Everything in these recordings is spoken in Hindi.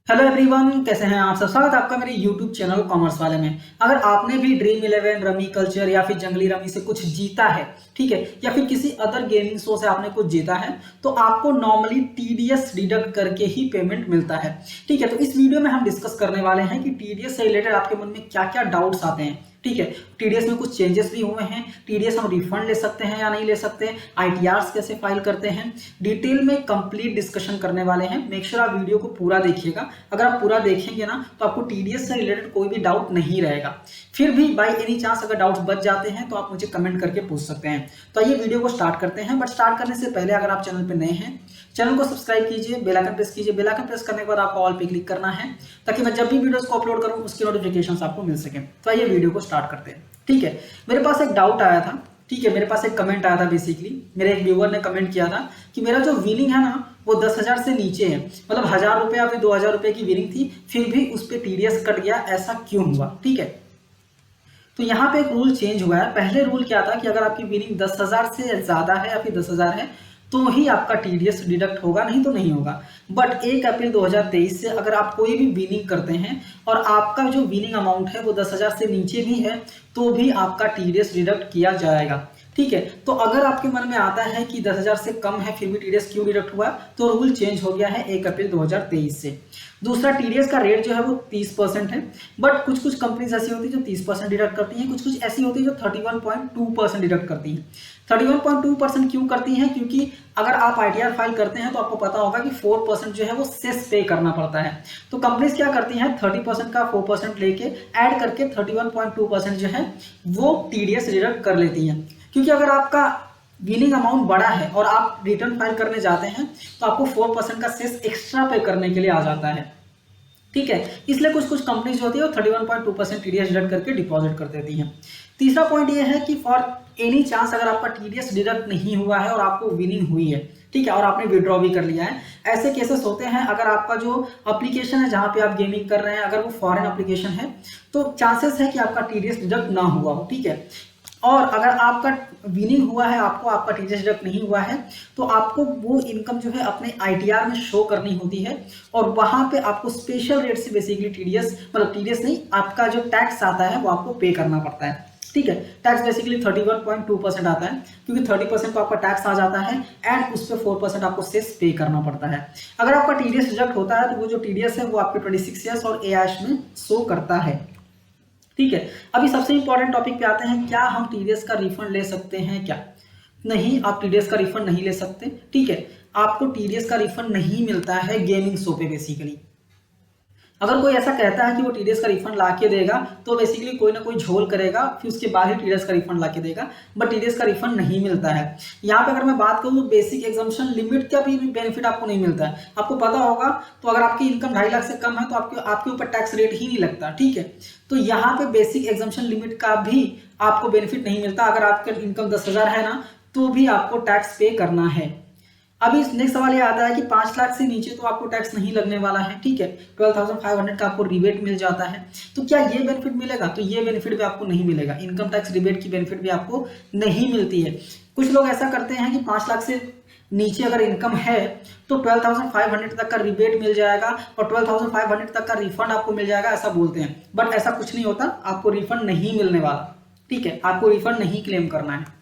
हेलो एवरीवन, कैसे हैं आप सब। स्वागत है आपका मेरे यूट्यूब चैनल कॉमर्स वाले में। अगर आपने भी ड्रीम इलेवन, रमी कल्चर या फिर जंगली रमी से कुछ जीता है, ठीक है, या फिर किसी अदर गेमिंग शो से आपने कुछ जीता है, तो आपको नॉर्मली टीडीएस डिडक्ट करके ही पेमेंट मिलता है। ठीक है, तो इस वीडियो में हम डिस्कस करने वाले हैं कि टीडीएस से रिलेटेड आपके मन में क्या क्या डाउट्स आते हैं। ठीक है, टीडीएस में कुछ चेंजेस भी हुए हैं, टीडीएस हम रिफंड ले सकते हैं या नहीं ले सकते, आईटीआरस कैसे फाइल करते हैं, डिटेल में कंप्लीट डिस्कशन करने वाले हैं। मेक श्योर आप वीडियो को पूरा देखिएगा। अगर आप पूरा देखेंगे ना तो आपको टीडीएस से रिलेटेड कोई भी डाउट नहीं रहेगा। फिर भी बाय एनी चांस अगर डाउट्स बच जाते हैं तो आप मुझे कमेंट करके पूछ सकते हैं। तो आइए वीडियो को स्टार्ट करते हैं। बट स्टार्ट करने से पहले अगर आप चैनल पर नए हैं, चैनल को सब्सक्राइब कीजिए, बेल आइकन प्रेस कीजिए। बेल आइकन प्रेस करने के बाद आपको ऑल पे क्लिक करना है ताकि मैं जब भी वीडियोस को अपलोड करूं उसकी नोटिफिकेशंस आपको मिल सके। तो आइए वीडियो को स्टार्ट करते हैं। ठीक है, मेरे पास एक डाउट आया था। ठीक है, मेरे पास एक कमेंट आया था। बेसिकली मेरे एक व्यूअर ने कमेंट किया था कि मेरा जो विनिंग है ना वो 10,000 से नीचे है, मतलब 1,000 रुपये या फिर 2,000 रुपये की विनिंग थी, फिर भी उस पर टीडीएस कट गया, ऐसा क्यों हुआ। ठीक है, तो यहाँ पे एक रूल चेंज हुआ है। पहले रूल क्या था कि अगर आपकी विनिंग 10,000 से ज्यादा है या फिर 10,000 है तो ही आपका टीडीएस डिडक्ट होगा, नहीं तो नहीं होगा। बट 1 अप्रैल 2023 से अगर आप कोई भी विनिंग करते हैं और आपका जो विनिंग अमाउंट है वो 10,000 से नीचे भी है तो भी आपका टीडीएस डिडक्ट किया जाएगा। ठीक है, तो अगर आपके मन में आता है कि 10,000 से कम है फिर भी टीडीएस क्यों डिडक्ट हुआ, तो रूल चेंज हो गया है 1 अप्रैल 2023 से। दूसरा, टीडीएस का रेट जो है वो 30% है। बट कुछ कुछ कंपनीज ऐसी होती है जो 30% डिडक्ट करती हैं, कुछ कुछ ऐसी होती है जो 31.2% डिडक्ट करती हैं। 31.2% क्यों करती हैं? क्योंकि अगर आप आईटीआर फाइल करते हैं तो आपको पता होगा कि 4% जो है वो सेस पे करना पड़ता है। तो कंपनीज क्या करती हैं, 30% का 4% लेके ऐड करके 31.2% जो है वो टीडीएस डिडक्ट कर लेती हैं। क्योंकि अगर आपका विनिंग अमाउंट बड़ा है और आप रिटर्न फाइल करने जाते हैं तो आपको 4% का सेस एक्स्ट्रा पे करने के लिए आ जाता है। ठीक है, इसलिए कुछ कुछ कंपनीज जो होती है वो 31.2% टीडीएस डिडक्ट करके डिपॉजिट कर देती हैं। तीसरा पॉइंट ये है कि फॉर एनी चांस अगर आपका टीडीएस डिडक्ट नहीं हुआ है और आपको विनिंग हुई है, ठीक है, और आपने विड्रॉ भी कर लिया है, ऐसे केसेस होते हैं। अगर आपका जो एप्लीकेशन है जहां पे आप गेमिंग कर रहे हैं अगर वो फॉरेन एप्लीकेशन है तो चांसेस है कि आपका टीडीएस डिडक्ट ना हुआ हो। ठीक है, और अगर आपका विनिंग हुआ है, आपको आपका टीडीएस डिडक्ट नहीं हुआ है, तो आपको वो इनकम जो है अपने आईटीआर में शो करनी होती है और वहां पे आपको स्पेशल रेट से बेसिकली टीडीएस, मतलब टीडीएस नहीं, आपका जो टैक्स आता है वो आपको पे करना पड़ता है। ठीक है, टैक्स बेसिकली 31.2% आता है, क्योंकि 30% तो आपका टैक्स आ जाता है एंड उस पर 4% आपको सेस पे करना पड़ता है। अगर आपका टीडीएस डिडक्ट होता है तो वो जो टीडीएस है वो आपके 26 ईयर्स और एआईएस में शो करता है। ठीक है, अभी सबसे इंपॉर्टेंट टॉपिक पे आते हैं, क्या हम टीडीएस का रिफंड ले सकते हैं? क्या नहीं, आप टीडीएस का रिफंड नहीं ले सकते। ठीक है, आपको टीडीएस का रिफंड नहीं मिलता है गेमिंग शो पे। बेसिकली अगर कोई ऐसा कहता है कि वो टीडीएस का रिफंड ला के देगा तो बेसिकली कोई ना कोई झोल करेगा, फिर उसके बाद ही टीडीएस का रिफंड ला के देगा। बट टीडीएस का रिफंड नहीं मिलता है। यहाँ पे अगर मैं बात करूँ तो बेसिक एग्जाम्पशन लिमिट का भी बेनिफिट आपको नहीं मिलता है। आपको पता होगा तो अगर आपकी इनकम 2.5 लाख से कम है तो आपके ऊपर टैक्स रेट ही नहीं लगता। ठीक है, तो यहाँ पे बेसिक एग्जाम्पशन लिमिट का भी आपको बेनिफिट नहीं मिलता। अगर आपका इनकम 10,000 है ना तो भी आपको टैक्स पे करना है। अभी नेक्स्ट सवाल ये आता है कि 5 लाख से नीचे तो आपको टैक्स नहीं लगने वाला है। ठीक है, 12,500 का आपको रिबेट मिल जाता है। तो क्या ये बेनिफिट मिलेगा? तो ये बेनिफिट भी आपको नहीं मिलेगा। इनकम टैक्स रिबेट की बेनिफिट भी आपको नहीं मिलती है। कुछ लोग ऐसा करते हैं कि 5 लाख से नीचे अगर इनकम है तो 12,500 तक का रिबेट मिल जाएगा और 12,500 तक का रिफंड आपको मिल जाएगा, ऐसा बोलते हैं। बट ऐसा कुछ नहीं होता, आपको रिफंड नहीं मिलने वाला। ठीक है, आपको रिफंड नहीं क्लेम करना है।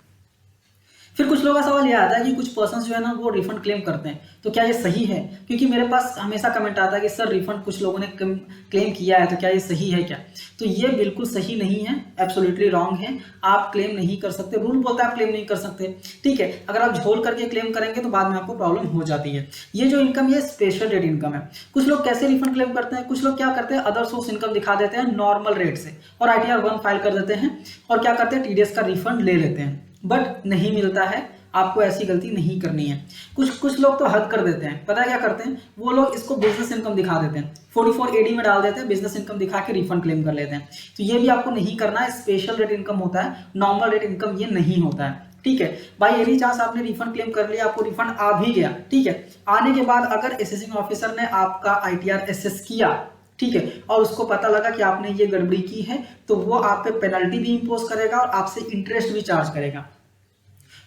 फिर कुछ लोगों का सवाल यह आता है कि कुछ पर्सन्स जो है ना वो रिफंड क्लेम करते हैं, तो क्या ये सही है? क्योंकि मेरे पास हमेशा कमेंट आता है कि सर रिफंड कुछ लोगों ने क्लेम किया है, तो क्या ये सही है? क्या तो ये बिल्कुल सही नहीं है, एब्सोल्युटली रॉन्ग है। आप क्लेम नहीं कर सकते, रूल बोलता है आप क्लेम नहीं कर सकते। ठीक है, अगर आप झोल करके क्लेम करेंगे तो बाद में आपको प्रॉब्लम हो जाती है। ये जो इनकम, ये स्पेशल रेट इनकम है। कुछ लोग कैसे रिफंड क्लेम करते हैं, कुछ लोग क्या करते हैं, अदर सोर्स इनकम दिखा देते हैं नॉर्मल रेट से और आईटीआर 1 फाइल कर देते हैं और क्या करते हैं, टीडीएस का रिफंड ले लेते हैं, बट नहीं मिलता है। आपको ऐसी गलती नहीं करनी है। कुछ लोग तो हद कर देते हैं, पता है क्या करते हैं, वो लोग इसको बिजनेस इनकम दिखा देते हैं, 44 AD में डाल देते हैं, बिजनेस इनकम दिखा के रिफंड क्लेम कर लेते हैं। तो ये भी आपको नहीं करना है। स्पेशल रेट इनकम होता है, नॉर्मल रेट इनकम ये नहीं होता है। ठीक है, भाई एनी चांस आपने रिफंड क्लेम कर लिया, आपको रिफंड आ भी गया, ठीक है, आने के बाद अगर असेसिंग ऑफिसर ने आपका आईटीआर एसेस किया, ठीक है, और उसको पता लगा कि आपने ये गड़बड़ी की है, तो वो आप पे पेनल्टी भी इंपोज करेगा और आपसे इंटरेस्ट भी चार्ज करेगा।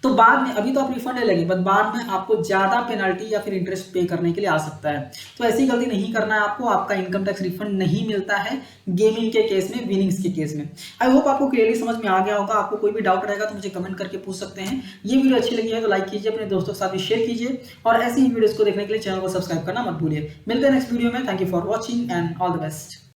तो बाद में, अभी तो आप रिफंड ले लेंगे, बट बाद में आपको ज़्यादा पेनल्टी या फिर इंटरेस्ट पे करने के लिए आ सकता है। तो ऐसी गलती नहीं करना है आपको, आपका इनकम टैक्स रिफंड नहीं मिलता है गेमिंग के केस में, विनिंग्स के केस में। आई होप आपको क्लियरली समझ में आ गया होगा। आपको कोई भी डाउट रहेगा तो मुझे कमेंट करके पूछ सकते हैं। ये वीडियो अच्छी लगी है तो लाइक कीजिए, अपने दोस्तों के साथ भी शेयर कीजिए, और ऐसी ही वीडियोस को देखने के लिए चैनल को सब्सक्राइब करना मत भूलिए। मिलते हैं नेक्स्ट वीडियो में। Thank you for watching and all the best.